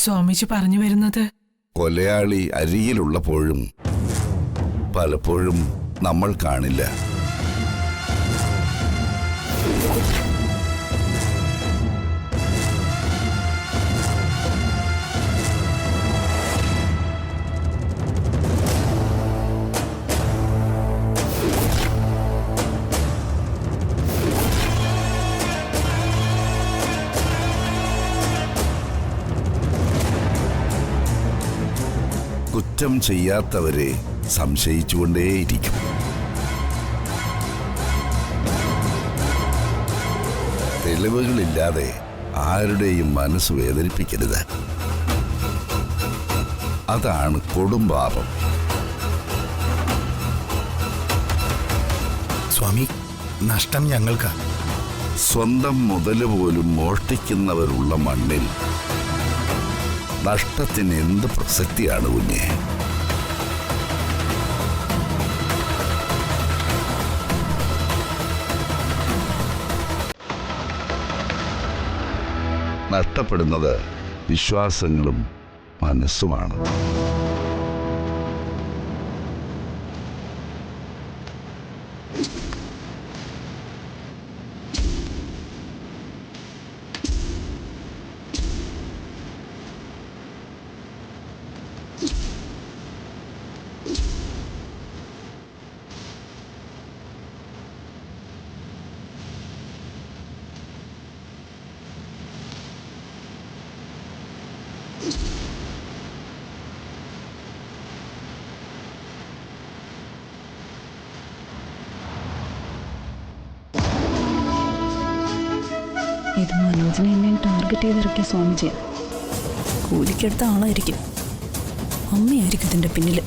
സ്വാമിജി പറഞ്ഞു വരുന്നത്? കൊലയാളി അരികിലുള്ളപ്പോഴും പലപ്പോഴും നമ്മൾ കാണില്ല. കുറ്റം ചെയ്യാത്തവരെ സംശയിച്ചുകൊണ്ടേയിരിക്കും. തെളിവുകളില്ലാതെ ആരുടെയും മനസ്സ് വേദനിപ്പിക്കരുത്. അതാണ് കൊടുംപാപം. സ്വാമി, നഷ്ടം ഞങ്ങൾക്കാ. സ്വന്തം മുതല് പോലും മോഷ്ടിക്കുന്നവരുള്ള മണ്ണിൽ നഷ്ടത്തിന് എന്ത് പ്രസക്തിയാണ് കുഞ്ഞെ? നഷ്ടപ്പെടുന്നത് വിശ്വാസങ്ങളും മനസ്സുമാണ്. ഇത് മനോജിനെ എന്നെ ടാർഗറ്റ് ചെയ്തിറക്കിയ സ്വാമിജി. കൂലിക്കെടുത്ത ആളായിരിക്കും. അമ്മയായിരിക്കും ഇതിൻ്റെ പിന്നിൽ.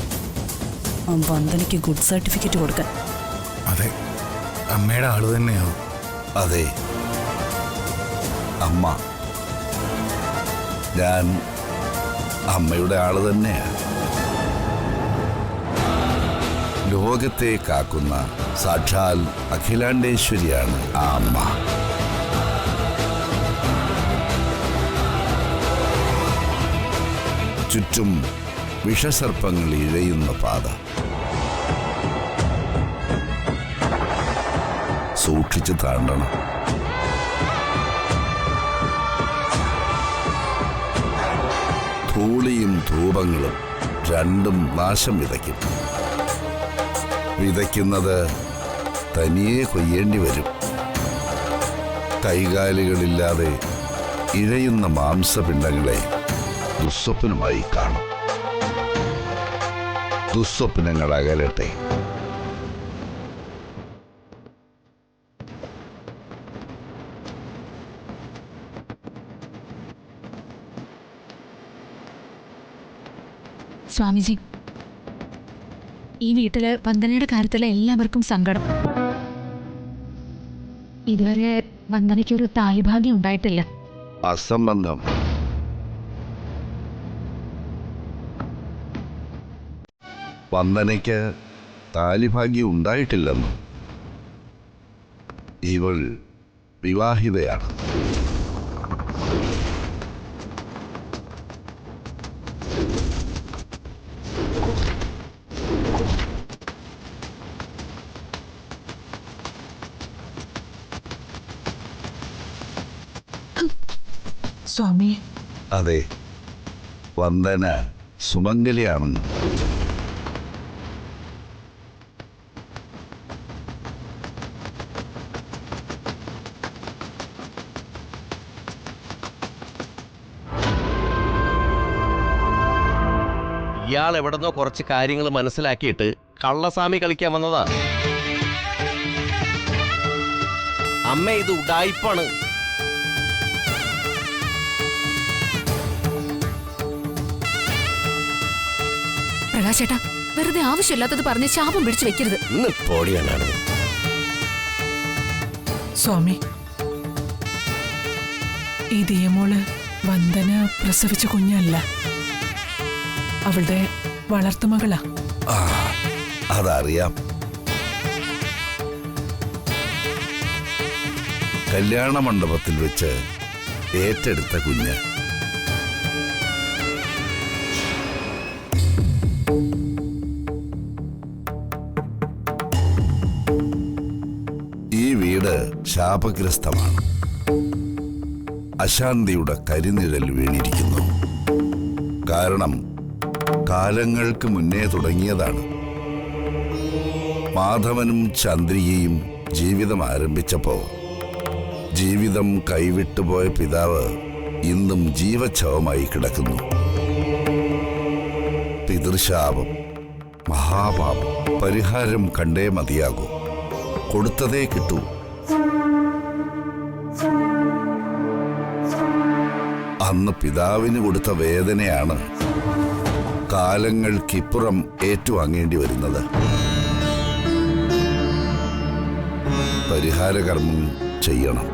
ആ വന്ദനയ്ക്ക് ഗുഡ് സർട്ടിഫിക്കറ്റ് കൊടുക്കാൻ. അതെ, അമ്മയുടെ ആള് തന്നെയാവും. അതെ, അമ്മ. ഞാൻ അമ്മയുടെ ആള് തന്നെയാണ്. ലോകത്തെ കാക്കുന്ന സാക്ഷാൽ അഖിലാണ്ടേശ്വരിയാണ് ആ അമ്മ. ചുറ്റും വിഷസർപ്പങ്ങൾ ഇഴയുന്ന പാത. സൂക്ഷിച്ച് താണ്ടണം. ധൂളിയും ധൂപങ്ങളും രണ്ടും നാശം വിതയ്ക്കും. വിതയ്ക്കുന്നത് തനിയെ കൊയ്യേണ്ടി വരും. കൈകാലുകളില്ലാതെ ഇഴയുന്ന മാംസപിണ്ഡങ്ങളെ ദുസ്വപ്നമായി കാണും. ദുസ്വപ്നങ്ങൾ അകലട്ടെ. സ്വാമിജി, ഈ വീട്ടില് വന്ദനയുടെ കാര്യത്തില് എല്ലാവർക്കും സങ്കടം. ഇതുവരെ വന്ദനയ്ക്കൊരു തായ്ഭാഗ്യം ഉണ്ടായിട്ടില്ല. അസംബന്ധം. വന്ദനയ്ക്ക് താലിഭാഗ്യം ഉണ്ടായിട്ടില്ലെന്നും ഇവൾ വിവാഹിതയാണ്. സ്വാമി, അതെ, വന്ദന സുമംഗലിയാണെന്ന്. ഇയാൾ എവിടെന്നോ കുറച്ച് കാര്യങ്ങൾ മനസ്സിലാക്കിയിട്ട് കള്ളസ്വാമി കളിക്കാൻ വന്നതാ. അമ്മ ഇത് ഉഡായിപ്പാണ്. പ്രകാശേട്ടാ, വെറുതെ ആവശ്യമില്ലാത്തത് പറഞ്ഞ് ശാപം പിടിച്ചു വെക്കരുത്. സ്വാമി, ഈ ദിയമോള് വന്ദന പ്രസവിച്ച കുഞ്ഞല്ല, അവളുടെ വളർത്തുമകളാ. അതറിയാം. കല്യാണ മണ്ഡപത്തിൽ വെച്ച് ഏറ്റെടുത്ത കുഞ്ഞ്. ശാപഗ്രസ്തമാണ്. അശാന്തിയുടെ കരിനിഴൽ വീണിരിക്കുന്നു. കാരണം കാലങ്ങൾക്ക് മുന്നേ തുടങ്ങിയതാണ്. മാധവനും ചന്ദ്രികയും ജീവിതം ആരംഭിച്ചപ്പോൾ ജീവിതം കൈവിട്ടുപോയ പിതാവ് ഇന്നും ജീവച്ഛവമായി കിടക്കുന്നു. പിതൃശാപം, മഹാപാപം. പരിഹാരം കണ്ടേ മതിയാകൂ. കൊടുത്തതേ കിട്ടൂ. അന്ന് പിതാവിന് കൊടുത്ത വേദനയാണ് കാലങ്ങൾക്കിപ്പുറം ഏറ്റുവാങ്ങേണ്ടി വരുന്നത്. പരിഹാരകർമ്മം ചെയ്യണം.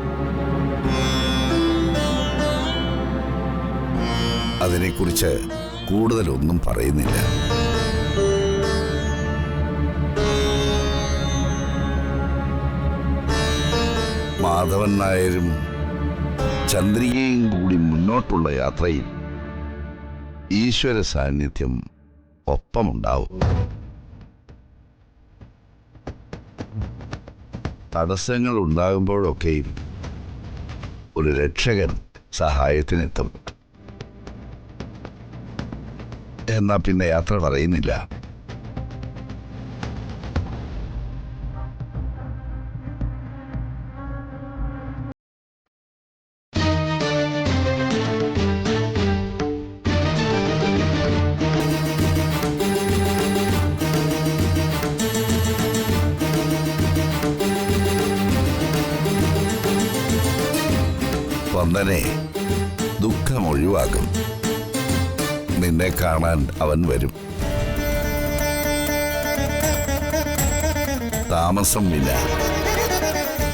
അതിനെക്കുറിച്ച് കൂടുതലൊന്നും പറയുന്നില്ല. മാധവൻ നായരും ചന്ദ്രികയും കൂടി മുന്നോട്ടുള്ള യാത്രയിൽ ഈശ്വര സാന്നിധ്യം ഒപ്പമുണ്ടാവും. തടസ്സങ്ങൾ ഉണ്ടാകുമ്പോഴൊക്കെയും ഒരു രക്ഷകൻ സഹായത്തിനെത്തും. എന്നാ പിന്നെ യാത്ര പറയുന്നില്ല. വന്ദനെ, ദുഃഖം ഒഴിവാക്കും. നിന്നെ കാണാൻ അവൻ വരും. താമസമില്ല.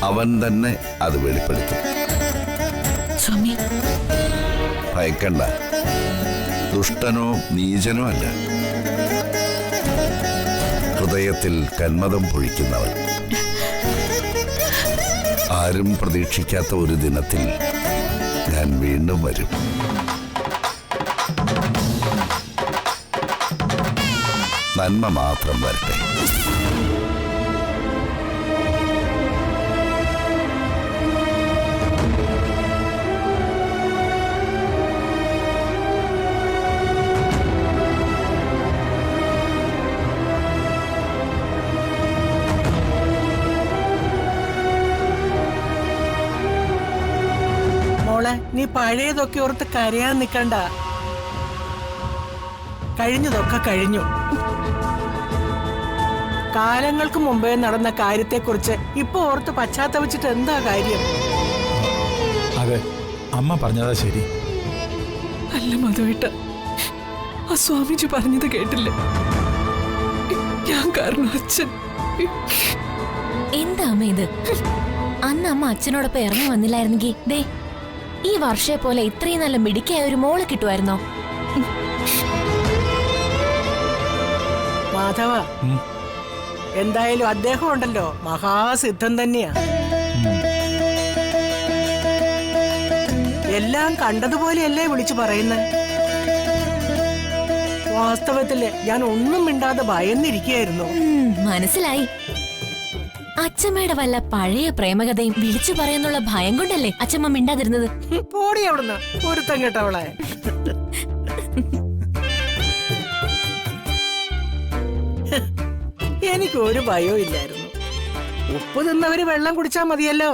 അവൻ തന്നെ അത് വെളിപ്പെടുത്തും. സ്വാമി, ഭയക്കണ്ട. ദുഷ്ടനോ നീചനോ അല്ല. ഹൃദയത്തിൽ കന്മദം പൊഴിക്കുന്നവൻ. ആരും പ്രതീക്ഷിക്കാത്ത ഒരു ദിനത്തിൽ ഞാൻ വീണ്ടും വരും. നന്മ മാത്രം വരട്ടെ. മോളെ, നീ പഴയതൊക്കെ ഓർത്ത് കരയാൻ നിൽക്കണ്ട. കഴിഞ്ഞതൊക്കെ കഴിഞ്ഞു. കാലങ്ങൾക്ക് മുമ്പേ നടന്ന കാര്യത്തെക്കുറിച്ച് ഇപ്പൊ ഓർത്ത് പശ്ചാത്തപിച്ചിട്ട് എന്താ കാര്യം? അതെ, അമ്മ പറഞ്ഞതാ ശരി. അല്ല മധുവേട്ട, ആ സ്വാമിജി പറഞ്ഞത് കേട്ടില്ലേ? ഞാൻ കാരണം അച്ഛൻ. എന്താ അമ്മ ഇത്? അന്ന് അമ്മ അച്ഛനോടൊപ്പം ഇറങ്ങി വന്നില്ലായിരുന്നെങ്കിൽ ദേ ഈ വർഷയെ പോലെ ഇത്രയും നല്ല മിടുക്കിയായ ഒരു മോളെ കിട്ടുമായിരുന്നോ? മാധവ, എന്തായാലും അദ്ദേഹം ഉണ്ടല്ലോ മഹാസിദ്ധം തന്നെയാ. എല്ലാം കണ്ടതുപോലെയല്ലേ വിളിച്ചു പറയുന്നത്. വാസ്തവത്തില് ഞാൻ ഒന്നും മിണ്ടാതെ ഭയന്നിരിക്കുകയായിരുന്നു. മനസ്സിലായി. അച്ഛമ്മയുടെ വല്ല പഴയ പ്രേമകഥയും വിളിച്ചു പറയുന്നുള്ള ഭയം കൊണ്ടല്ലേ അച്ഛമ്മ മിണ്ടാതിരുന്നത്? പോടി അവിടുന്ന്, ഒരുത്തം കേട്ടവളെ. എനിക്ക് ഒരു ഭയവും ഇല്ലായിരുന്നു. ഉപ്പ് തിന്നവര് വെള്ളം കുടിച്ചാ മതിയല്ലോ.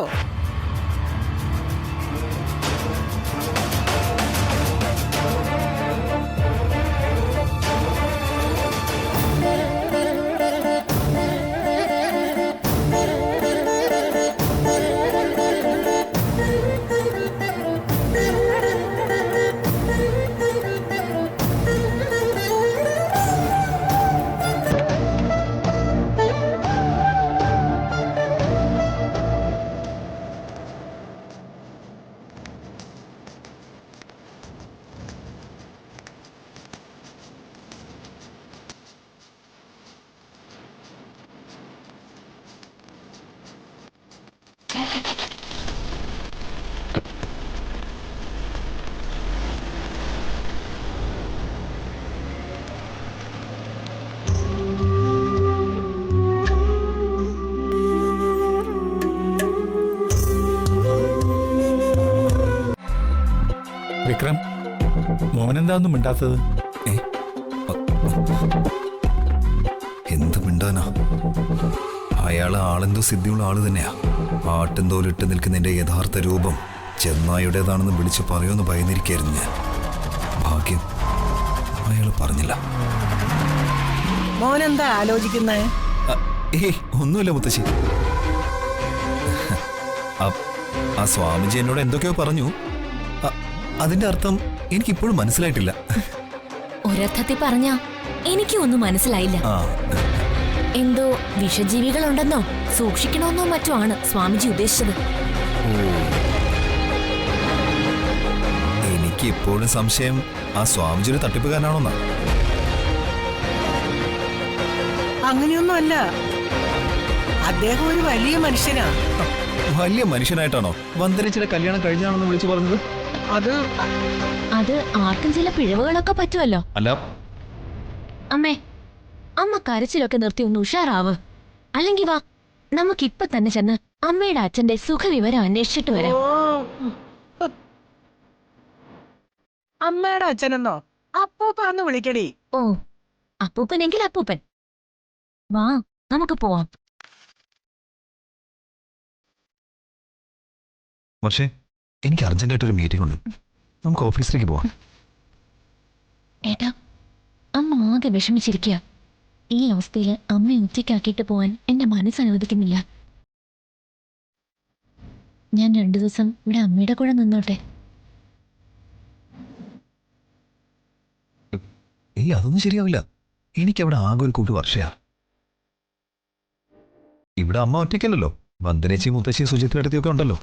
മോനെന്താ ഒന്നും മിണ്ടാത്തത്? എന്ത് മിണ്ടാനാ? അയാള് ആളെന്തോ സിദ്ധിയുള്ള ആള് തന്നെയാ. ആട്ടെന്തോലിട്ട് നിൽക്കുന്നതിന്റെ യഥാർത്ഥ രൂപം ചെന്നായുടേതാണെന്ന് വിളിച്ചു പറയുമെന്ന് ഭയന്നിരിക്കായിരുന്നു ഞാൻ. ഭാഗ്യം അയാൾ പറഞ്ഞില്ല. മോനെന്താ ആലോചിക്കുന്നേ? ഒന്നുമില്ല മുത്തശ്ശി. ആ സ്വാമിജി എന്നോട് എന്തൊക്കെയോ പറഞ്ഞു. അതിന്റെ അർത്ഥം എനിക്കിപ്പോഴും മനസ്സിലായിട്ടില്ല. ഒരർത്ഥത്തിൽ പറഞ്ഞ എനിക്കും ഒന്നും മനസ്സിലായില്ല. എന്തോ വിഷജീവികളുണ്ടെന്നോ സൂക്ഷിക്കണമെന്നോ മറ്റോ ആണ് സ്വാമിജി ഉദ്ദേശിച്ചത്. എനിക്ക് ഇപ്പോഴും സംശയം ആ സ്വാമിജി ഒരു തട്ടിപ്പുകാരനാണോന്നാ. അങ്ങനെയൊന്നുമല്ല, അദ്ദേഹം ഒരു വലിയ മനുഷ്യനാ. വലിയ മനുഷ്യനായിട്ടാണോ വന്ദനച്ചിയുടെ കല്യാണം കഴിഞ്ഞാണെന്ന് വിളിച്ചു പറഞ്ഞത്? അത് ആർക്കും ചില പിഴവുകളൊക്കെ പറ്റുമല്ലോ. അല്ല അമ്മേ, അമ്മ കരച്ചിലൊക്കെ നിർത്തി ഒന്ന് ഉഷാറാവ്. അല്ലെങ്കിൽ വാ, നമുക്കിപ്പൊ തന്നെ ചെന്ന് അമ്മയുടെ അച്ഛന്റെ സുഖവിവരം അന്വേഷിച്ചിട്ട് വരാം. അമ്മയുടെ അച്ഛനെന്നോ? അപ്പൂപ്പാന്ന് വിളിക്കടി. ഓ, അപ്പൂപ്പനെങ്കിൽ അപ്പൂപ്പൻ. വാ, നമുക്ക് പോവാം. പക്ഷേ എനിക്ക് അർജന്റായിട്ടൊരു മീറ്റിംഗ് ഉണ്ട്. നമുക്ക് ഓഫീസിലേക്ക് പോവാം. ഏട്ടാ, അമ്മ ആകെ വിഷമിച്ചിരിക്കുക. ഈ അവസ്ഥയിൽ അമ്മയെ ഉച്ചയ്ക്കാക്കിയിട്ട് പോവാൻ എന്റെ മനസ്സനുവദിക്കുന്നില്ല. ഞാൻ 2 ദിവസം ഇവിടെ അമ്മയുടെ കൂടെ നിന്നോട്ടെ. അതൊന്നും ശരിയാവില്ല. എനിക്കവിടെ ആകെ ഒരു കൂട്ട് വർഷയാ. ഇവിടെ അമ്മ ഒറ്റയ്ക്കല്ലല്ലോ, വന്ദനേച്ചിയും മുത്തശ്ശിയും സുചിത്രടുത്തിയൊക്കെ ഉണ്ടല്ലോ.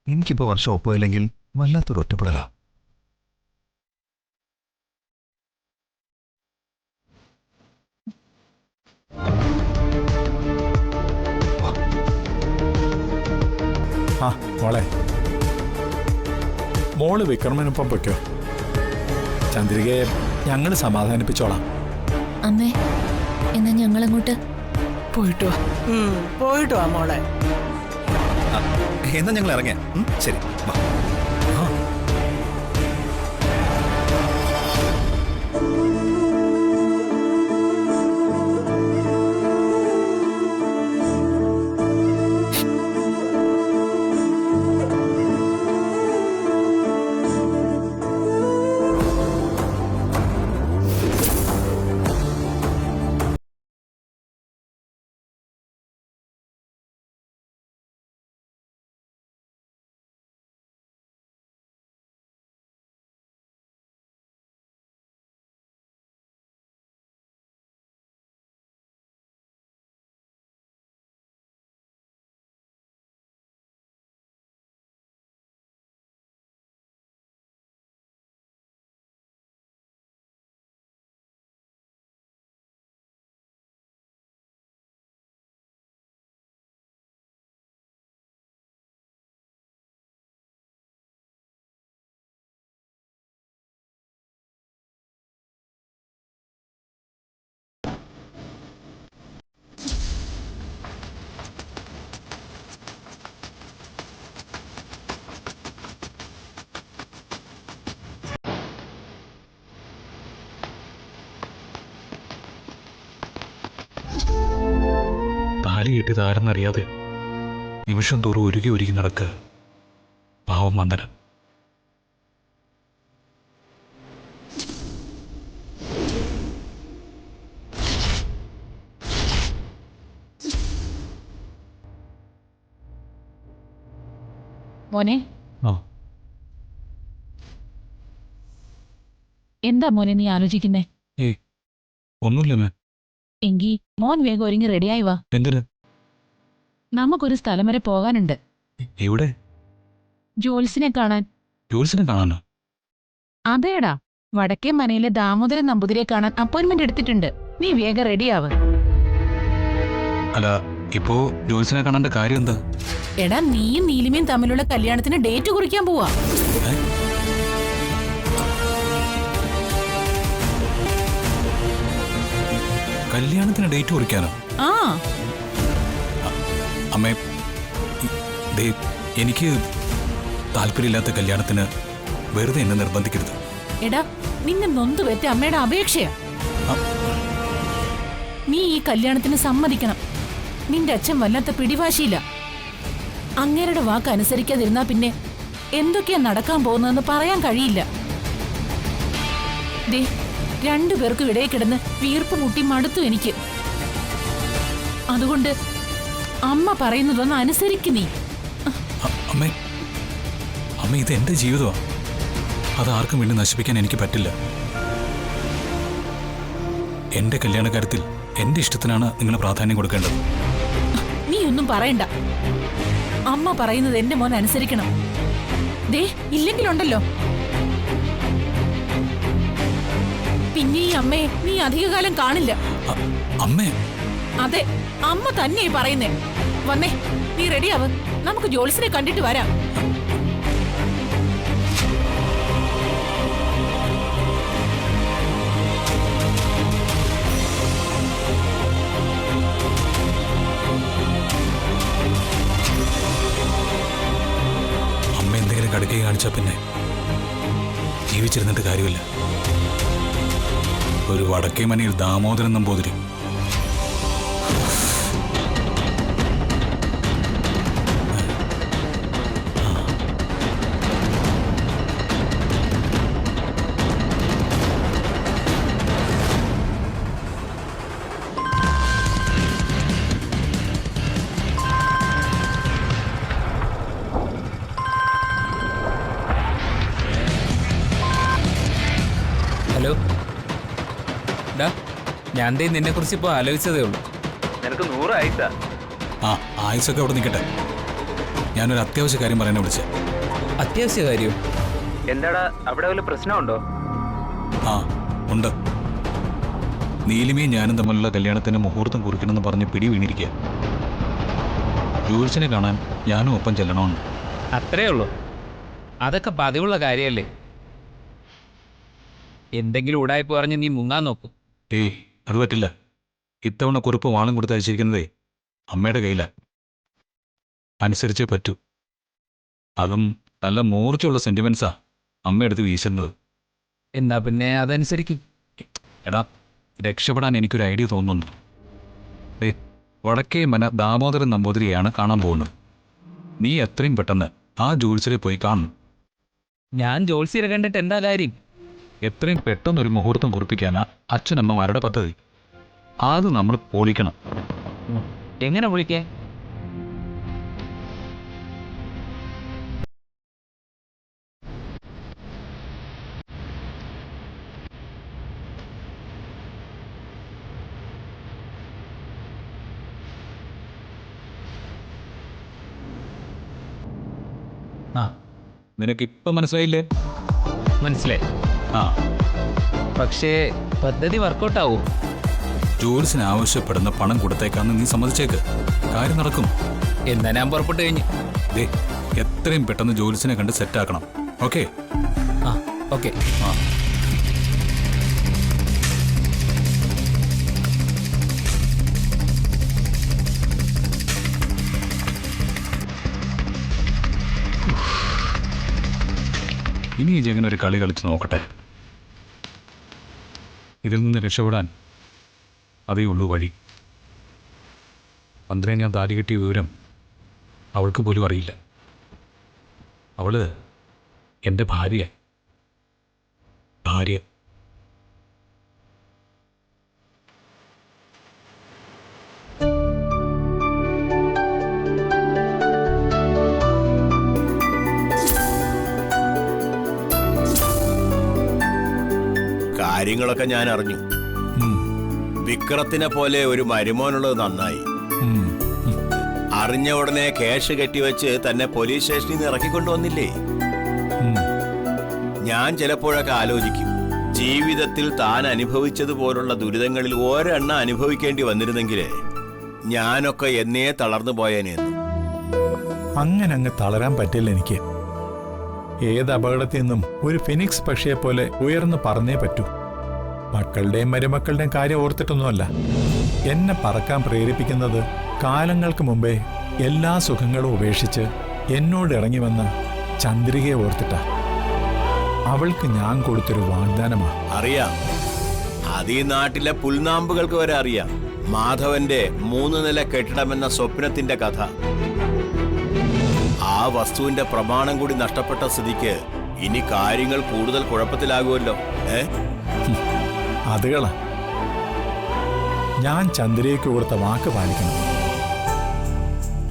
എനിക്കിപ്പോ വർഷം ഒപ്പമില്ലെങ്കിൽ വല്ലാത്തൊരു ഒറ്റപ്പെടലാ. ആ മോളെ, മോള് വിക്രമനൊപ്പം പൊയ്ക്കോ. ചന്ദ്രികയെ ഞങ്ങൾ സമാധാനിപ്പിച്ചോളാം. അമ്മേ, എന്നാ ഞങ്ങളങ്ങോട്ട് പോയിട്ടു പോയിട്ടു ആ മോളെ. എന്നാ ഞങ്ങൾ ഇറങ്ങിയ ശരി. താലി കിട്ടിയത് ആരെന്നറിയാതെ നിമിഷം തോറും ഒരുക്കി നടക്കുക പാവം വന്ദന. മോനെ, എന്താ മോനെ നീ ആലോചിക്കുന്നേ? ഒന്നുമില്ലമ്മേ. എങ്കി മോൻ വേഗം ഒരുങ്ങി റെഡിയായി വാ. എന്തിന്? നമുക്കൊരു സ്ഥലം വരെ പോകാനുണ്ട്. എവിടെ? ജോൽസിനെ കാണാൻ. ജോൽസിനെ കാണാനോ? അതേടാ, വടക്കേ മനയിലെ ദാമോദരൻ നമ്പൂതിരിയെ കാണാൻ അപ്പോയിന്റ്മെന്റ് എടുത്തിട്ടുണ്ട്. നീ വേഗം റെഡിയാവ്. അല്ല, ഇപ്പോ ജോൽസിനെ കാണേണ്ട കാര്യം എന്താ? എടാ, നീയും നീലിമയും തമ്മിലുള്ള കല്യാണത്തിന് ഡേറ്റ് കുറിക്കാൻ പോവാ. കല്യാണത്തിന് ഡേറ്റ് കുറിക്കാനോ? ആ അമ്മേ, എനിക്ക് താല്പര്യമില്ലാത്ത കല്യാണത്തിന് വെറുതെ എന്നെ നിർബന്ധിക്കരുത്. എടാ, നിന്നെ നൊന്തുപറ്റ അമ്മയുടെ അപേക്ഷയാ. നീ ഈ കല്യാണത്തിന് സമ്മതിക്കണം. നിന്റെ അച്ഛൻ വല്ലാത്ത പിടിവാശിയില്ല. അങ്ങേരുടെ വാക്ക് അനുസരിക്കാതിരുന്നാ പിന്നെ എന്തൊക്കെയാ നടക്കാൻ പോകുന്നതെന്ന് പറയാൻ കഴിയില്ല. ദേ, രണ്ടുപേർക്കും ഇടയിൽ കിടന്ന് വീർപ്പ് മുട്ടി മടുത്തു എനിക്ക്. അതുകൊണ്ട് അമ്മ പറയുന്നതൊന്ന് അനുസരിക്ക് നീ. അമ്മേ, അമ്മ ഇത് എന്റെ ജീവിതമാണ്. അത് ആർക്കും വേണ്ടി നശിപ്പിക്കാൻ എനിക്ക് പറ്റില്ല. എന്റെ കല്യാണകാര്യത്തിൽ എന്റെ ഇഷ്ടത്തിനാണ് നിങ്ങൾ പ്രാധാന്യം കൊടുക്കേണ്ടത്. നീ ഒന്നും പറയണ്ട. അമ്മ പറയുന്നത് എന്റെ മോൻ അനുസരിക്കണം. ദേ, ഇല്ലെങ്കിലുണ്ടല്ലോ പിന്നെ ഈ അമ്മയെ നീ അധികകാലം കാണില്ല. അമ്മേ, അതെ, അമ്മ തന്നെയായി പറയുന്നേ. വന്നേ, നീ റെഡിയാവ്. നമുക്ക് ജോത്സ്യനെ കണ്ടിട്ട് വരാം. അമ്മ എന്തെങ്കിലും കടുക്കൈ കാണിച്ചാൽ പിന്നെ ജീവിച്ചിരുന്നിട്ട് കാര്യമില്ല. ഒരു വടക്കേ മനയിൽ ദാമോദരൻ നമ്പൂതിരി. ഹലോ, ഞാൻ നിന്നെ കുറിച്ച് ഇപ്പോൾ ആലോചിച്ചതേ ഉള്ളൂ. നിനക്ക് 100 ആയിട്ടാ. ആ, ആയുസൊക്കെ അവിടെ നിൽക്കട്ടെ. ഞാനൊരു അത്യാവശ്യ കാര്യം പറയാൻ വിളിച്ചേ. അത്യാവശ്യ കാര്യം? എന്താടാ, അവിടെ വല്ല പ്രശ്നമുണ്ടോ? ആ, ഉണ്ട്. നീലിമയും ഞാനും തമ്മിലുള്ള കല്യാണത്തിന് മുഹൂർത്തം കുറിക്കണമെന്ന് പറഞ്ഞ് പിടി വീണിരിക്കുക. ജോത്സ്യനെ കാണാൻ ഞാനും ഒപ്പം ചെല്ലണമെന്ന്. അത്രേ ഉള്ളൂ? അതൊക്കെ പതിവുള്ള കാര്യമല്ലേ. എന്തെങ്കിലും ഉടായ്പ പറഞ്ഞ് നീ മുങ്ങാൻ നോക്കും. ഏയ്, അത് പറ്റില്ല. ഇത്തവണ കുറിപ്പ് വാളും കൊടുത്ത് അയച്ചിരിക്കുന്നതേ അമ്മയുടെ കയ്യിലാണ്. അനുസരിച്ചേ പറ്റൂ. അതും നല്ല മൂർച്ചയുള്ള സെന്റിമെന്റ്സാ അമ്മ എടുത്ത് വീശുന്നത്. എന്നാ പിന്നെ അതനുസരിക്കും. എടാ, രക്ഷപ്പെടാൻ എനിക്കൊരു ഐഡിയ തോന്നുന്നു. വടക്കേ മന ദാമോദരൻ നമ്പൂതിരിയാണ് കാണാൻ പോകുന്നത്. നീ എത്രയും പെട്ടെന്ന് ആ ജോത്സ്യരെ പോയി കാണണം. ഞാൻ ജോത്സ്യരെ കണ്ടിട്ട് എന്താ കാര്യം? എത്രയും പെട്ടെന്നൊരു മുഹൂർത്തം കുറിപ്പിക്കാനാ അച്ഛനമ്മമാരുടെ പദ്ധതി. അത് നമ്മൾ പൊളിക്കണം. എങ്ങനെ പൊളിക്കേ? നിനക്കിപ്പം മനസ്സിലായില്ലേ? മനസ്സിലായി. ആ, പക്ഷേ പദ്ധതി വർക്കൗട്ടാവോ? ജോത്സ്യന് ആവശ്യപ്പെടുന്ന പണം കൊടുത്തേക്കാന്ന് നീ സമ്മതിച്ചേക്ക്. കാര്യം നടക്കും. എന്നാ ഞാൻ പുറപ്പെട്ടു കഴിഞ്ഞു. എത്രയും പെട്ടെന്ന് ജോത്സ്യനെ കണ്ട് സെറ്റാക്കണം. ഓക്കെ? ആ, ഓക്കെ. ആ, ഇനി ഈ ജഗൻ ഒരു കളി കളിച്ച് നോക്കട്ടെ. ഇതിൽ നിന്ന് രക്ഷപ്പെടാൻ അതേ ഉള്ളൂ വഴി. പന്ത്രേ ഞാൻ താലി കെട്ടിയ വിവരം അവൾക്ക് പോലും അറിയില്ല. അവള് എൻ്റെ ഭാര്യ. കാര്യങ്ങളൊക്കെ ഞാൻ അറിഞ്ഞു. വിക്രത്തിനെ പോലെ ഒരു മരുമോനുള്ളത് നന്നായി. അറിഞ്ഞ ഉടനെ ക്യാഷ് കെട്ടിവെച്ച് തന്നെ പോലീസ് സ്റ്റേഷനിൽ നിന്ന് ഇറക്കിക്കൊണ്ടുവന്നില്ലേ? ഞാൻ ചിലപ്പോഴൊക്കെ ആലോചിക്കും, ജീവിതത്തിൽ താൻ അനുഭവിച്ചതുപോലുള്ള ദുരിതങ്ങളിൽ ഒരെണ്ണം അനുഭവിക്കേണ്ടി വന്നിരുന്നെങ്കിൽ ഞാനൊക്കെ എന്നേ തളർന്നു പോയേനെന്ന്. അങ്ങനെ അങ്ങ് തളരാൻ പറ്റില്ല എനിക്ക്. ഏത് അപകടത്തിൽ നിന്നും ഒരു ഫിനിക്സ് പക്ഷിയെ പോലെ ഉയർന്നു പറന്നേ പറ്റൂ. മക്കളുടെയും മരുമക്കളുടെയും കാര്യം ഓർത്തിട്ടൊന്നുമല്ല. എന്നെ പറക്കാൻ പ്രേരിപ്പിക്കുന്നത് കാലങ്ങൾക്ക് മുമ്പേ എല്ലാ സുഖങ്ങളും ഉപേക്ഷിച്ച് എന്നോട് ഇറങ്ങി വന്ന ചന്ദ്രികയെ ഓർത്തിട്ടാ. അവൾക്ക് ഞാൻ കൊടുത്തൊരു വാഗ്ദാനമാണ്. അറിയാം, അത് ഈ നാട്ടിലെ പുൽനാമ്പുകൾക്ക് വരെ അറിയാം. മാധവന്റെ 3 നില കെട്ടിടമെന്ന സ്വപ്നത്തിന്റെ കഥ. ആ വസ്തുവിന്റെ പ്രമാണം കൂടി നഷ്ടപ്പെട്ട സ്ഥിതിക്ക് ഇനി കാര്യങ്ങൾ കൂടുതൽ കുഴപ്പത്തിലാകുമല്ലോ. അതുകളാ, ഞാൻ ചന്ദ്രയ്ക്ക് കൊടുത്ത വാക്ക് പാലിക്കണം.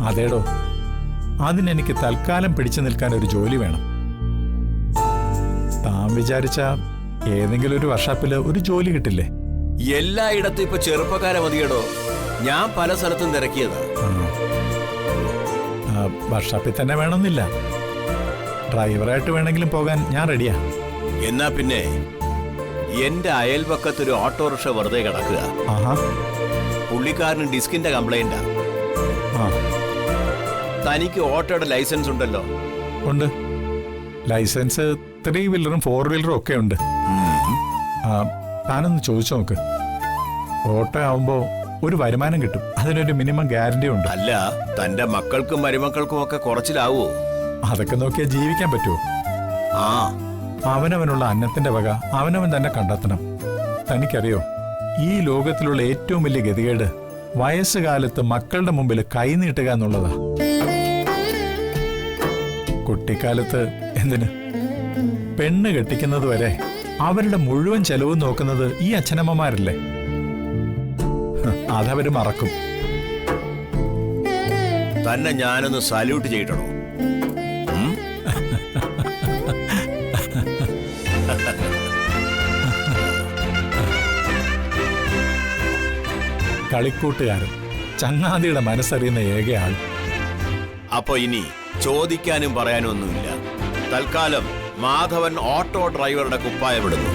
അതേടോ, അതിനെനിക്ക് തൽക്കാലം പിടിച്ചു നിൽക്കാൻ ഒരു ജോലി വേണം. താൻ വിചാരിച്ച ഏതെങ്കിലും ഒരു വർഷാപ്പില് ഒരു ജോലി കിട്ടില്ലേ? എല്ലായിടത്തും ഇപ്പൊ ചെറുപ്പക്കാരെ മതിയടോ. ഞാൻ പല സ്ഥലത്തും തിരക്കിയതാ. വർഷാപ്പിൽ തന്നെ വേണമെന്നില്ല, ഡ്രൈവറായിട്ട് വേണമെങ്കിലും പോകാൻ ഞാൻ റെഡിയാ. എന്നാ പിന്നെ എന്റെ അയൽപക്കത്തൊരു ഓട്ടോറിക്ഷ വെറുതെ കിടക്കുക. പുള്ളിക്കാരന് ഡിസ്കിന്റെ കംപ്ലൈന്റാ. തനിക്ക് ഓട്ടോയുടെ ലൈസൻസ് ഉണ്ടല്ലോ? ഉണ്ട്. ലൈസൻസ് 3 വീലറും 4 വീലറും ഒക്കെ ഉണ്ട്. താനൊന്ന് ചോദിച്ചു നോക്ക്. ഓട്ടോ ആവുമ്പോ ഒരു വരുമാനം കിട്ടും, അതിനൊരു മിനിമം ഗ്യാരണ്ടി ഉണ്ട്. അല്ല, തന്റെ മക്കൾക്കും മരുമക്കൾക്കും ഒക്കെ കുറച്ചിലാവോ? അതൊക്കെ നോക്കിയാൽ ജീവിക്കാൻ പറ്റുമോ? അവനവനുള്ള അന്നത്തിന്റെ വക അവനവൻ തന്നെ കണ്ടെത്തണം. തനിക്കറിയോ, ഈ ലോകത്തിലുള്ള ഏറ്റവും വലിയ ഗതികേട് വയസ്സുകാലത്ത് മക്കളുടെ മുമ്പിൽ കൈനീട്ടുക എന്നുള്ളതാ. കുട്ടിക്കാലത്ത് എന്തിന്, പെണ്ണ് കെട്ടിക്കുന്നത് വരെ അവരുടെ മുഴുവൻ ചെലവും നോക്കുന്നത് ഈ അച്ഛനമ്മമാരല്ലേ? അതവര് മറക്കും. തന്നെ ഞാനൊന്ന് സല്യൂട്ട് ചെയ്യണോ? കളിക്കൂട്ടുകാരൻ, ചങ്ങാതിയുടെ മനസ്സറിയുന്ന ഏകയാൾ. അപ്പൊ ഇനി ചോദിക്കാനും പറയാനും ഒന്നുമില്ല. തൽക്കാലം മാധവൻ ഓട്ടോ ഡ്രൈവറുടെ കുപ്പായം ഇടുന്നു.